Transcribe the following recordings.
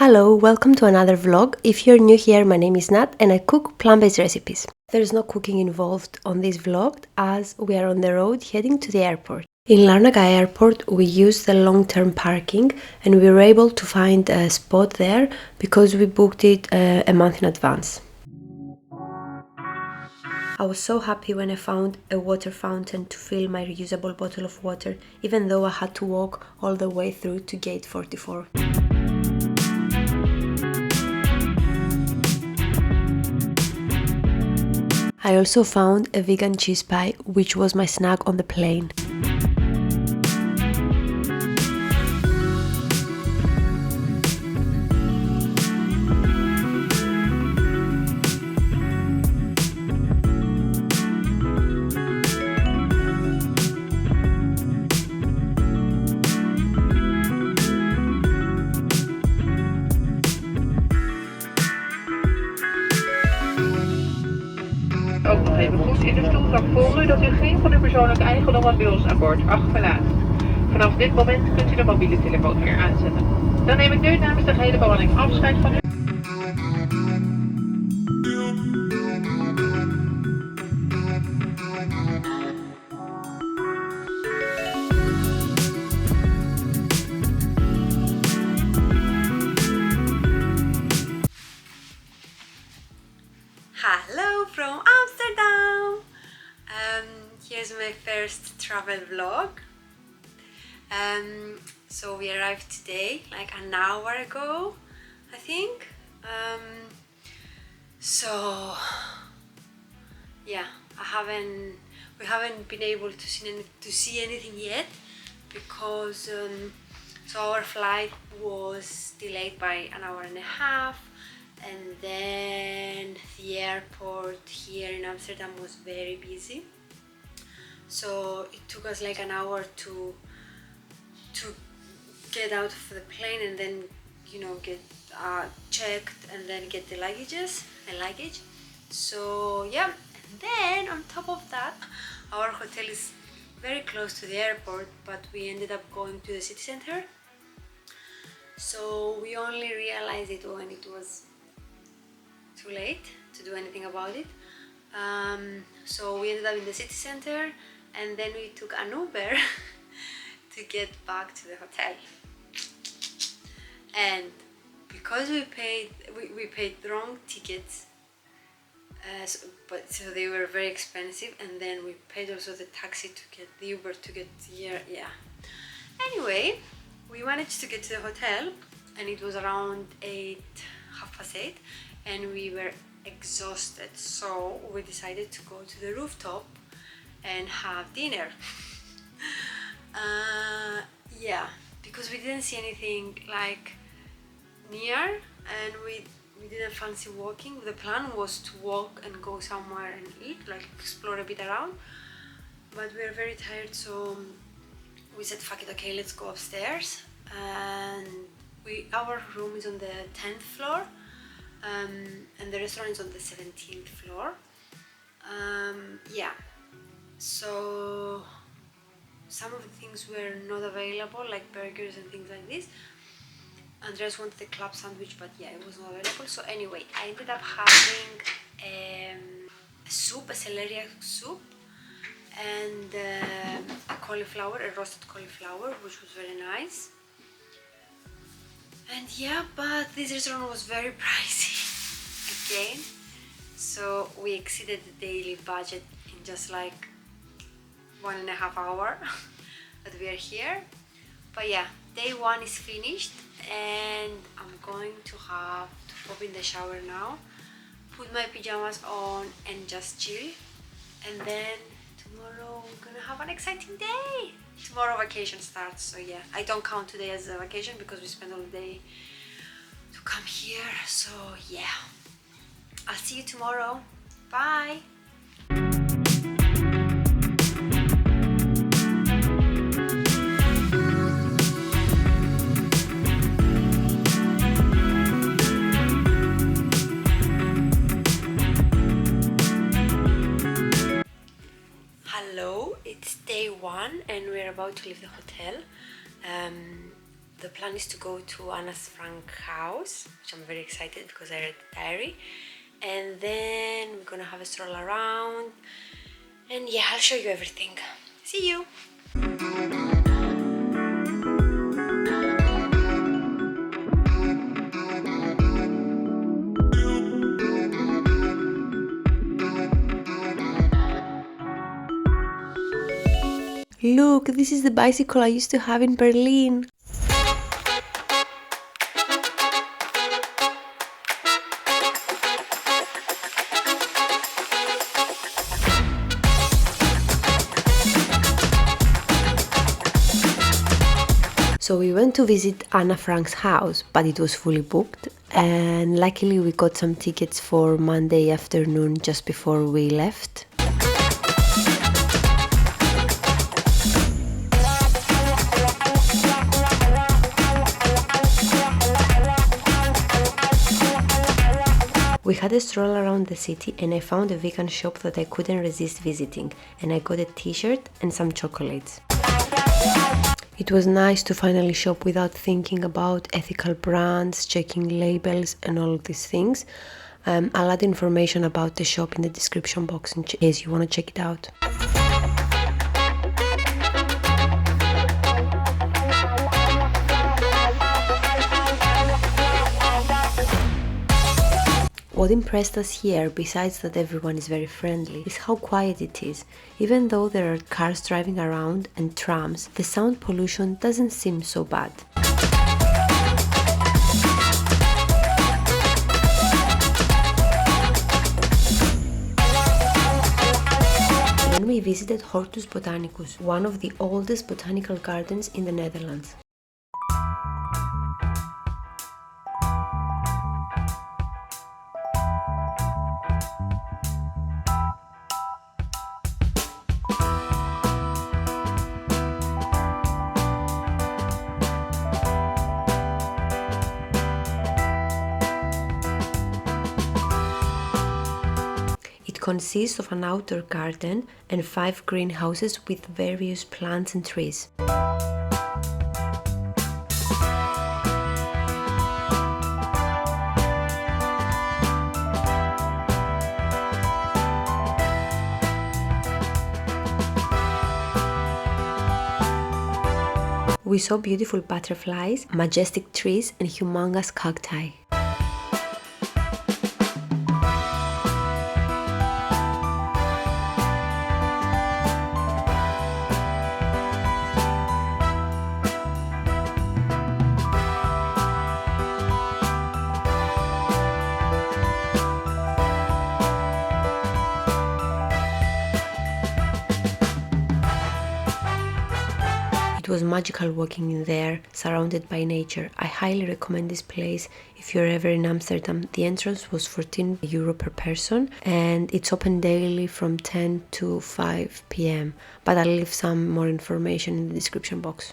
Hello, welcome to another vlog. If you're new here, my name is Nat and I cook plant-based recipes. There's no cooking involved on this vlog as we are on the road heading to the airport. In Larnaca airport, we used the long-term parking and we were able to find a spot there because we booked it a month in advance. I was so happy when I found a water fountain to fill my reusable bottle of water, even though I had to walk all the way through to gate 44. I also found a vegan cheese pie, which was my snack on the plane. Ook nog even goed in de stoelvak voor u dat u geen van uw persoonlijke eigendommen bij ons aan boord achterlaat. Vanaf dit moment kunt u de mobiele telefoon weer aanzetten. Dan neem ik nu namens de gehele bemanning afscheid van u. Hello from Amsterdam! Here's my first travel vlog. So we arrived today, like an hour ago, I think. So yeah, we haven't been able to see anything yet because so our flight was delayed by an hour and a half. And then the airport here in Amsterdam was very busy, so it took us like an hour to get out of the plane and then get checked and then get the luggage. So yeah, and then on top of that, our hotel is very close to the airport, but we ended up going to the city center, so we only realized it when it was too late to do anything about it. So we ended up in the city center and then we took an Uber to get back to the hotel. And because we paid the wrong tickets, so they were very expensive, and then we paid also the taxi to get the Uber to get here. Yeah. Anyway, we managed to get to the hotel and it was around 8:30, and we were exhausted, so we decided to go to the rooftop and have dinner. Yeah, because we didn't see anything like near and we didn't fancy walking. The plan was to walk and go somewhere and eat, like explore a bit around, but we were very tired, so we said fuck it, okay, let's go upstairs. And our room is on the 10th floor, and the restaurant is on the 17th floor. Yeah, so some of the things were not available, like burgers and things like this. Andreas wanted a club sandwich, but yeah, it was not available. So anyway, I ended up having a soup, a celeriac soup, and a roasted cauliflower, which was very nice. And yeah, but this restaurant was very pricey again, so we exceeded the daily budget in just like 1.5 hours that we are here. But yeah, day one is finished and I'm going to have to pop in the shower now, put my pajamas on and just chill. And then tomorrow we're gonna have an exciting day. Tomorrow vacation starts, so yeah, I don't count today as a vacation because we spent all day to come here. So yeah, I'll see you tomorrow. Bye. Hello, it's day one and we're about to leave the hotel. the plan is to go to Anna's Frank house, which I'm very excited because I read the diary. And then we're gonna have a stroll around. And yeah, I'll show you everything. See you! Look, this is the bicycle I used to have in Berlin. So we went to visit Anna Frank's house, but it was fully booked. And luckily we got some tickets for Monday afternoon just before we left. We had a stroll around the city and I found a vegan shop that I couldn't resist visiting, and I got a t-shirt and some chocolates. It was nice to finally shop without thinking about ethical brands, checking labels and all of these things. I'll add information about the shop in the description box in case you want to check it out. What impressed us here, besides that everyone is very friendly, is how quiet it is. Even though there are cars driving around and trams, the sound pollution doesn't seem so bad. Then we visited Hortus Botanicus, one of the oldest botanical gardens in the Netherlands. It consists of an outdoor garden and 5 greenhouses with various plants and trees. We saw beautiful butterflies, majestic trees and humongous cacti. It was magical walking in there, surrounded by nature. I highly recommend this place if you're ever in Amsterdam. The entrance was €14 per person and it's open daily from 10 to 5 p.m. But I'll leave some more information in the description box.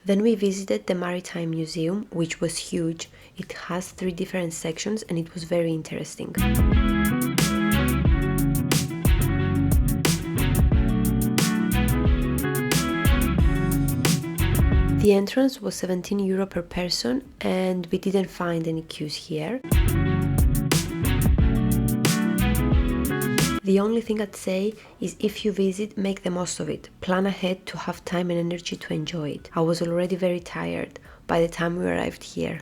Then we visited the Maritime Museum, which was huge. It has 3 different sections and it was very interesting. The entrance was €17 per person and we didn't find any queues here. The only thing I'd say is if you visit, make the most of it. Plan ahead to have time and energy to enjoy it. I was already very tired by the time we arrived here.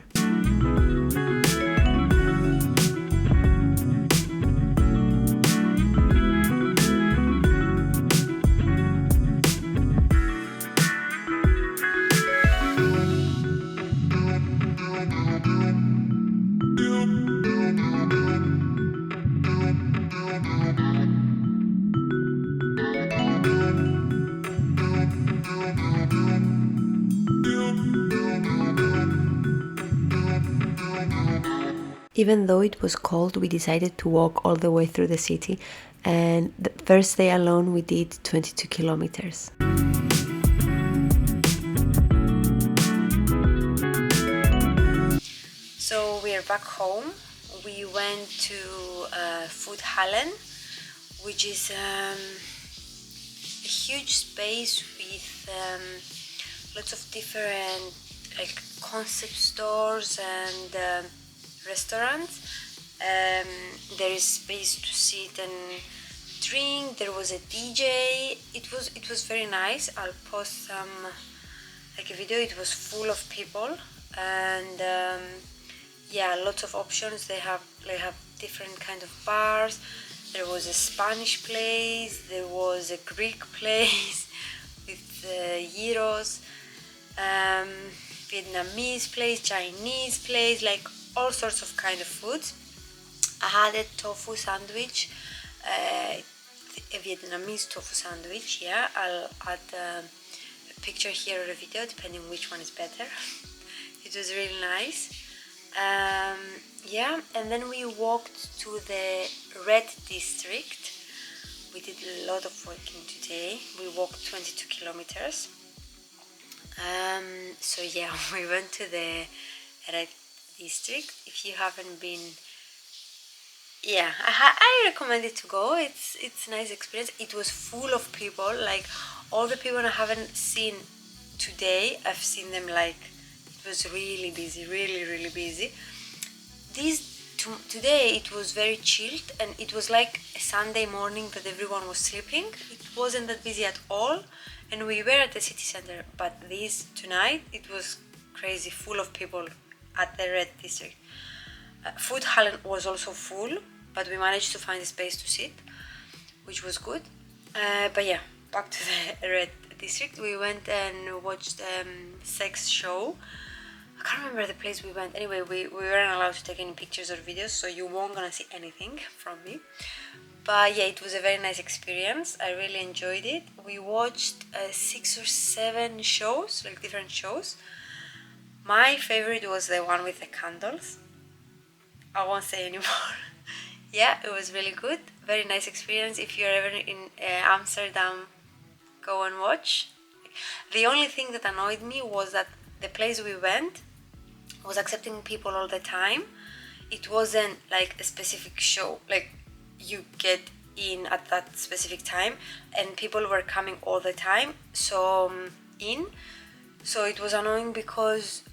Even though it was cold, we decided to walk all the way through the city, and the first day alone we did 22 kilometers. So we are back home. We went to Food Hallen, which is a huge space with lots of different like concept stores and restaurants. There is space to sit and drink. There was a DJ. It was very nice. I'll post some like a video. It was full of people and yeah, lots of options. They have different kind of bars. There was a Spanish place. There was a Greek place with gyros. Vietnamese place, Chinese place, like all sorts of kind of foods. I had a tofu sandwich, a Vietnamese tofu sandwich. Yeah, I'll add a picture here or a video depending which one is better. It was really nice. Yeah, and then we walked to the Red District. We did a lot of walking today. We walked 22 kilometers. So yeah, we went to the Red District. If you haven't been, yeah, I recommend it to go. It's a nice experience. It was full of people. Like all the people I haven't seen today, I've seen them like it was really busy, really busy. Today it was very chilled and it was like a Sunday morning that everyone was sleeping. It wasn't that busy at all. And we were at the city center, but tonight it was crazy, full of people at the Red District. Food Hall was also full, but we managed to find a space to sit, which was good. But yeah, back to the Red District. We went and watched sex show. I can't remember the place we went. Anyway, we weren't allowed to take any pictures or videos, so you won't gonna see anything from me. But yeah, it was a very nice experience. I really enjoyed it. We watched 6 or 7 shows, like different shows. My favorite was the one with the candles. I won't say anymore. Yeah, it was really good. Very nice experience. If you're ever in Amsterdam, go and watch. The only thing that annoyed me was that the place we went was accepting people all the time. It wasn't like a specific show, like you get in at that specific time, and people were coming all the time. So it was annoying because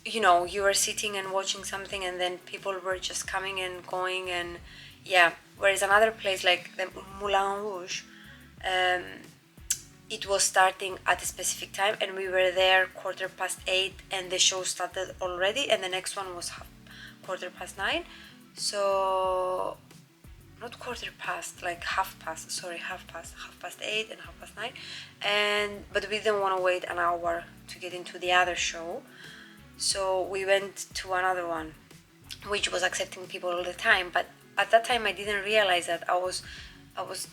you know you were sitting and watching something, and then people were just coming and going, and yeah. Whereas another place like the Moulin Rouge, it was starting at a specific time, and we were there 8:15, and the show started already, and the next one was 9:15. So not quarter past, like half past 8 and 9:30, but we didn't want to wait an hour to get into the other show, so we went to another one which was accepting people all the time. But at that time I didn't realize that. I was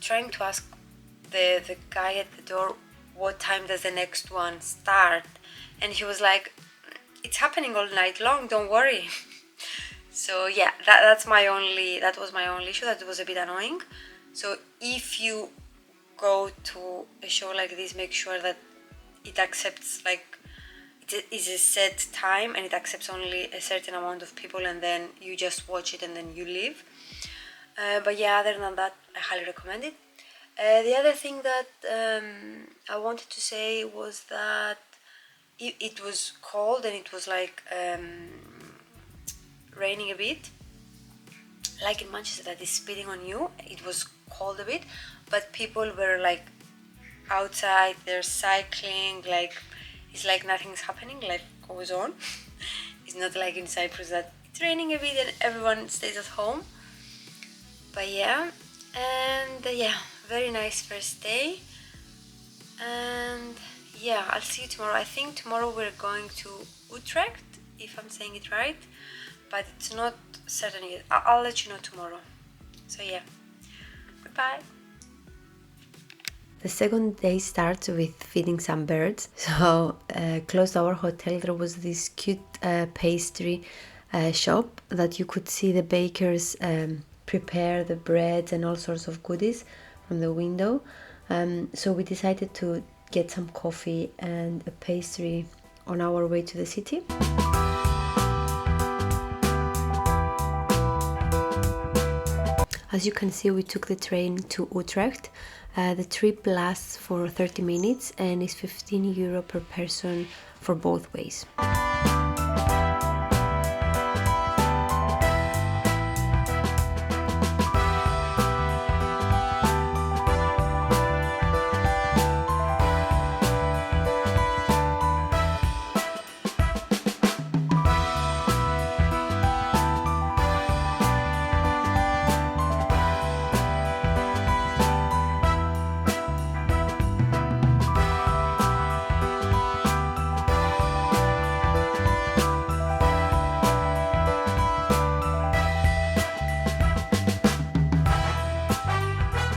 trying to ask the guy at the door, what time does the next one start, and he was like, it's happening all night long, don't worry. So yeah, that was my only issue. That was a bit annoying. So if you go to a show like this, make sure that it accepts, like, it is a set time and it accepts only a certain amount of people, and then you just watch it and then you leave. But yeah, other than that, I highly recommend it. The other thing that I wanted to say was that it was cold and it was like raining a bit, like in Manchester that is spitting on you. It was cold a bit, but people were like outside, they're cycling, like it's like nothing's happening, life goes on. It's not like in Cyprus that it's raining a bit and everyone stays at home. But yeah, and yeah, very nice first day. And yeah, I'll see you tomorrow. I think tomorrow we're going to Utrecht, if I'm saying it right, but it's not certain yet. I'll let you know tomorrow. So yeah, goodbye. The second day starts with feeding some birds. So close to our hotel there was this cute pastry shop that you could see the bakers prepare the breads and all sorts of goodies from the window. So we decided to get some coffee and a pastry on our way to the city. As you can see, we took the train to Utrecht. The trip lasts for 30 minutes and is €15 per person for both ways.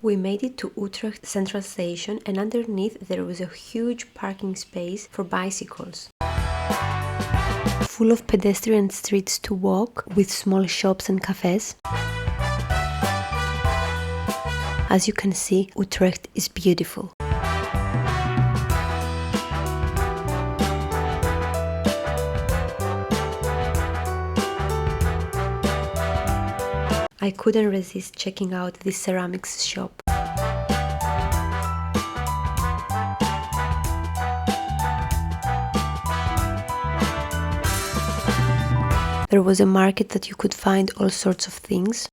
We made it to Utrecht Central Station, and underneath there was a huge parking space for bicycles. Full of pedestrian streets to walk, with small shops and cafes. As you can see, Utrecht is beautiful. I couldn't resist checking out this ceramics shop. There was a market that you could find all sorts of things.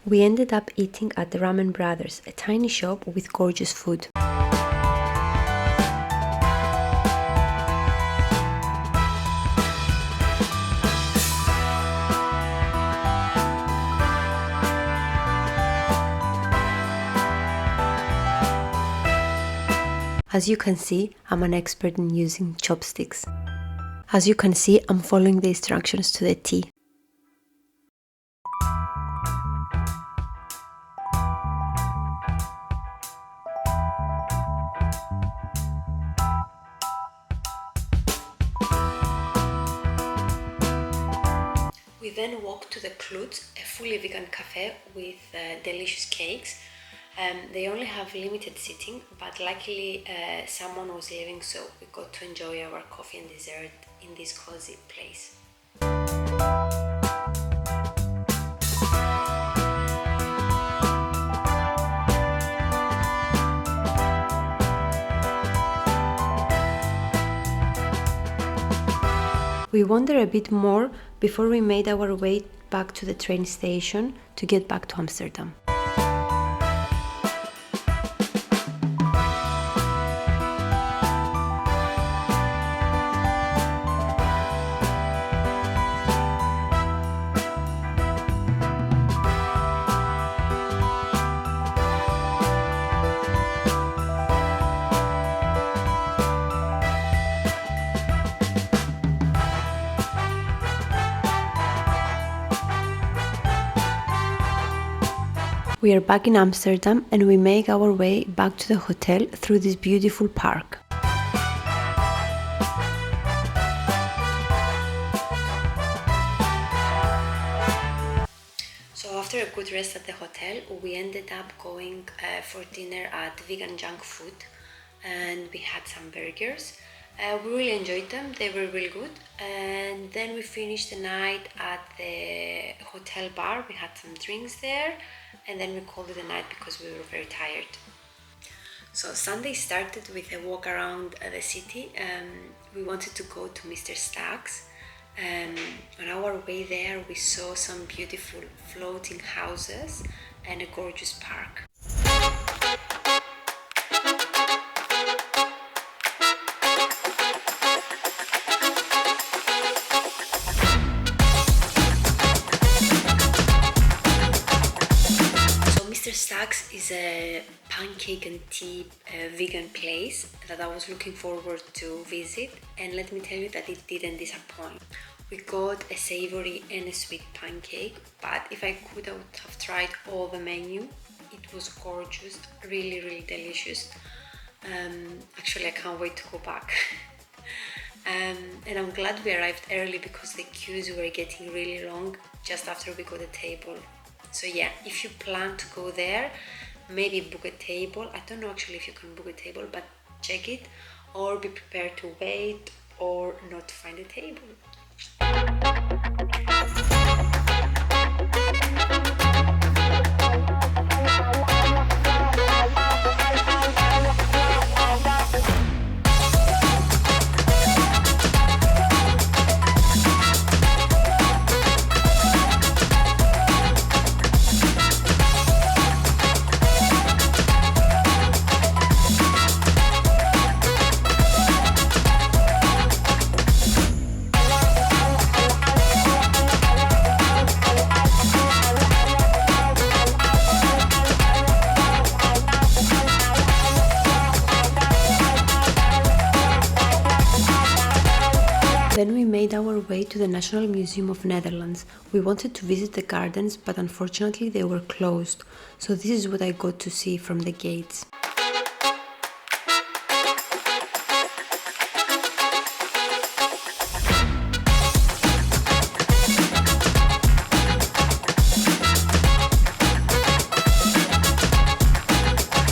We ended up eating at the Ramen Brothers, a tiny shop with gorgeous food. As you can see, I'm an expert in using chopsticks. As you can see, I'm following the instructions to the T. We then walked to the Klutz, a fully vegan cafe with delicious cakes. They only have limited seating, but luckily someone was leaving, so we got to enjoy our coffee and dessert in this cozy place. We wandered a bit more before we made our way back to the train station to get back to Amsterdam. We are back in Amsterdam and we make our way back to the hotel through this beautiful park. So after a good rest at the hotel, we ended up going for dinner at Vegan Junk Food, and we had some burgers. We really enjoyed them, they were really good, and then we finished the night at the hotel bar. We had some drinks there, and then we called it a night because we were very tired. So Sunday started with a walk around the city. We wanted to go to Mr. Stack's. On our way there we saw some beautiful floating houses and a gorgeous park. Mr. Stack's is a pancake and tea vegan place that I was looking forward to visit, and let me tell you that it didn't disappoint. We got a savory and a sweet pancake, but if I could, I would have tried all the menu. It was gorgeous, really delicious. Actually, I can't wait to go back. And I'm glad we arrived early because the queues were getting really long just after we got a table. So yeah, if you plan to go there, maybe book a table. I don't know actually if you can book a table, but check it, or be prepared to wait or not to find a table. Then we made our way to the National Museum of Netherlands. We wanted to visit the gardens, but unfortunately they were closed. So this is what I got to see from the gates.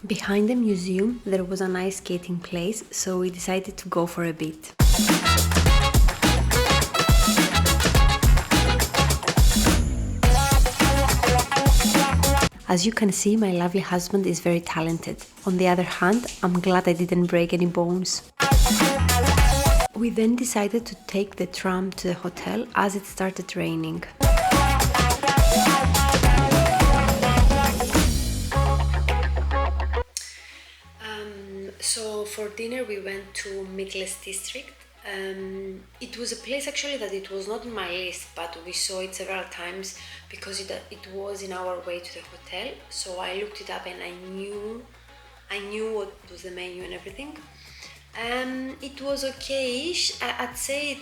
Behind the museum there was an ice skating place, so we decided to go for a bit. As you can see, my lovely husband is very talented. On the other hand, I'm glad I didn't break any bones. We then decided to take the tram to the hotel as it started raining. So for dinner we went to Natlicious district. It was a place actually that it was not on my list, but we saw it several times because it was in our way to the hotel. So I looked it up and I knew what was the menu and everything. It was okay-ish. I'd say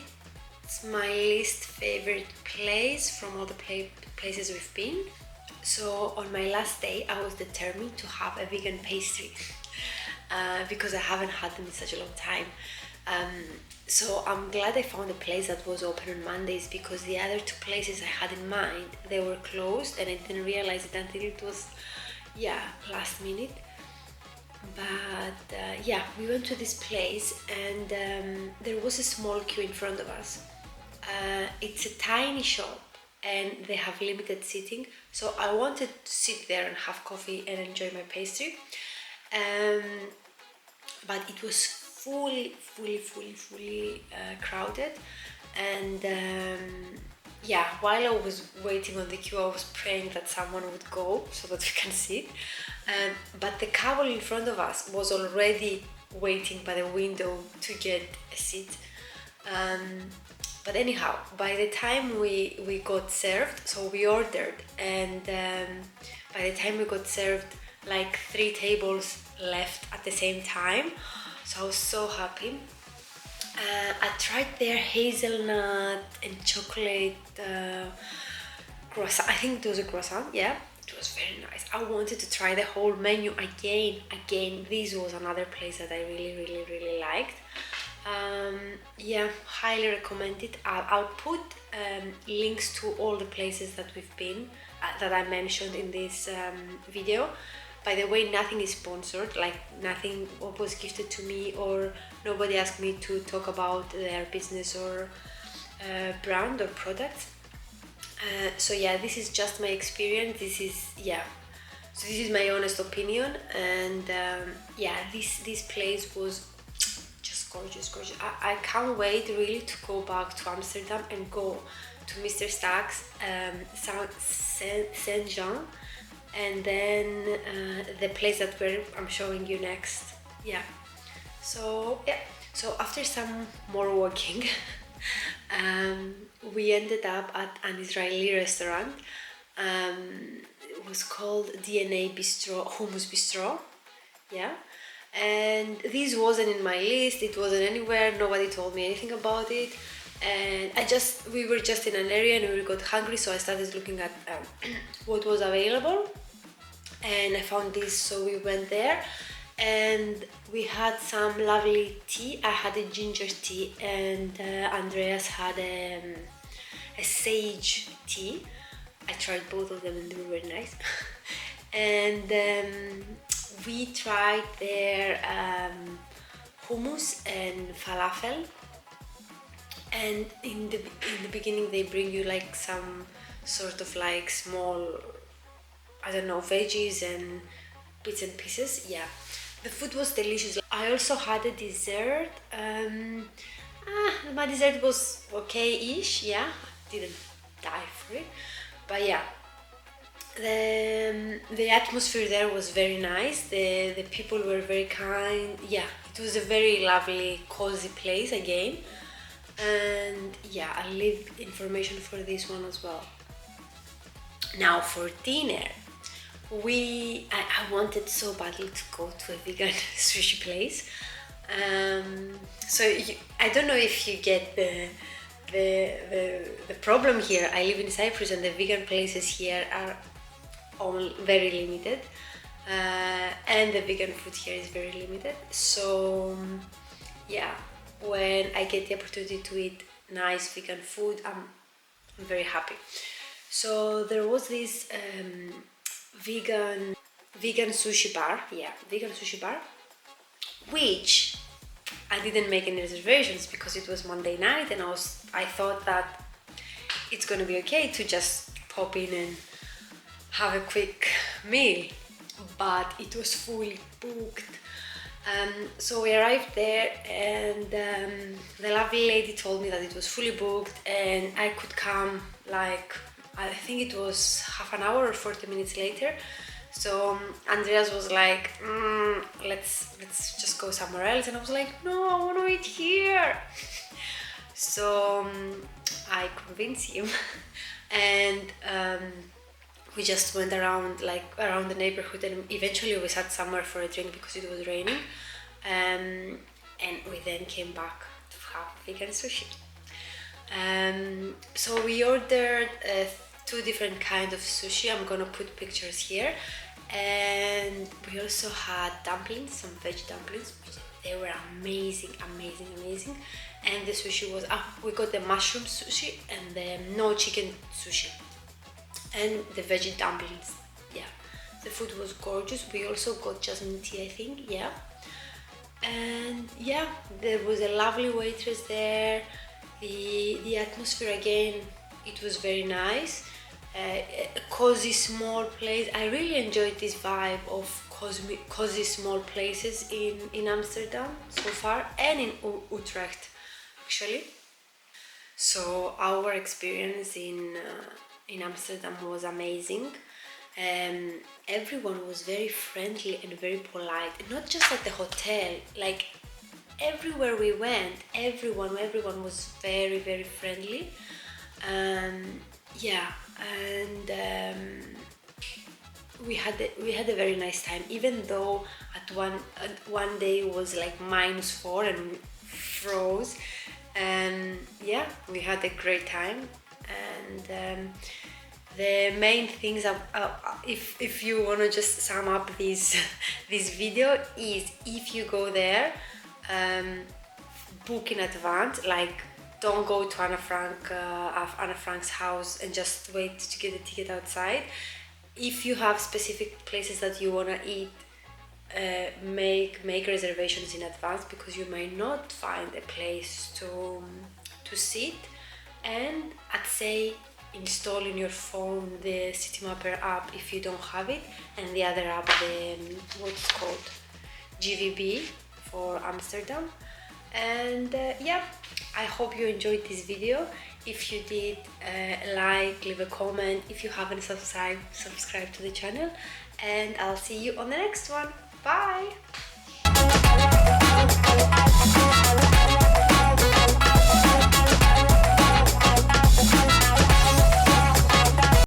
it's my least favorite place from all the places we've been. So on my last day I was determined to have a vegan pastry because I haven't had them in such a long time. So I'm glad I found a place that was open on Mondays, because the other two places I had in mind, they were closed and I didn't realize it until it was, last minute. But we went to this place and there was a small queue in front of us. It's a tiny shop and they have limited seating, so I wanted to sit there and have coffee and enjoy my pastry. But it was fully crowded, and while I was waiting on the queue I was praying that someone would go so that we can sit, but the couple in front of us was already waiting by the window to get a seat. But anyhow, by the time we got served, so we ordered, and by the time we got served, like 3 tables left at the same time, so I was so happy. I tried their hazelnut and chocolate croissant. I think it was a croissant, yeah. It was very nice. I wanted to try the whole menu again. This was another place that I really liked. Highly recommend it. I'll put links to all the places that we've been, that I mentioned in this video. By the way, nothing is sponsored, like nothing was gifted to me, or nobody asked me to talk about their business or brand or products. So this is just my experience. This is my honest opinion, and this place was just gorgeous. I can't wait really to go back to Amsterdam and go to Mr. Stack's, Saint Jean, and then the place that I'm showing you next. So after some more walking we ended up at an Israeli restaurant. It was called DNA Bistro, Hummus Bistro, and this wasn't in my list, it wasn't anywhere, nobody told me anything about it, and we were just in an area and we got hungry, so I started looking at what was available, and I found this, so we went there. and we had some lovely tea. I had a ginger tea, and Andreas had a sage tea. I tried both of them and they were very nice. And we tried their hummus and falafel. And in the beginning they bring you like some sort of like small, I don't know, veggies and bits and pieces. Yeah, the food was delicious. I also had a dessert. My dessert was okay-ish. Yeah, didn't die for it, but yeah, the atmosphere there was very nice. The people were very kind. Yeah, it was a very lovely, cozy place again. And yeah, I'll leave information for this one as well. Now for dinner, I wanted so badly to go to a vegan sushi place. I don't know if you get the problem here. I live in Cyprus and the vegan places here are all very limited, and the vegan food here is very limited. So yeah, when I get the opportunity to eat nice vegan food, I'm very happy. So there was this vegan sushi bar, vegan sushi bar, which I didn't make any reservations because it was Monday night, and I thought that it's gonna be okay to just pop in and have a quick meal, but it was fully booked. So we arrived there, and the lovely lady told me that it was fully booked and I could come like, I think it was half an hour or 40 minutes later. So Andreas was like, let's just go somewhere else, and I was like, no, I want to eat here. So I convinced him, and we just went around the neighborhood, and eventually we sat somewhere for a drink because it was raining, and we then came back to have vegan sushi. So we ordered 2 different kinds of sushi. I'm gonna put pictures here. And we also had dumplings, some veg dumplings, which they were amazing. And the sushi was, we got the mushroom sushi and the no chicken sushi, and the veggie dumplings. Yeah, the food was gorgeous. We also got jasmine tea, I think. Yeah, and yeah, there was a lovely waitress there. The atmosphere again, it was very nice. A cozy small place. I really enjoyed this vibe of cozy small places in Amsterdam so far, and in Utrecht actually. So our experience in Amsterdam was amazing. Everyone was very friendly and very polite, not just at the hotel, like everywhere we went, everyone was very, very friendly. Yeah, and we had a very nice time, even though at one day it was like -4 and we froze. Yeah, we had a great time, and the main things if you want to just sum up this video is, if you go there, book in advance. Like, don't go to Anna Frank's house and just wait to get a ticket outside. If you have specific places that you want to eat, make reservations in advance, because you might not find a place to sit. And I'd say install in your phone the Citymapper app if you don't have it, and the other app, what's called GVB for Amsterdam. And yeah, I hope you enjoyed this video. If you did, leave a comment. If you haven't subscribed to the channel, and I'll see you on the next one. Bye!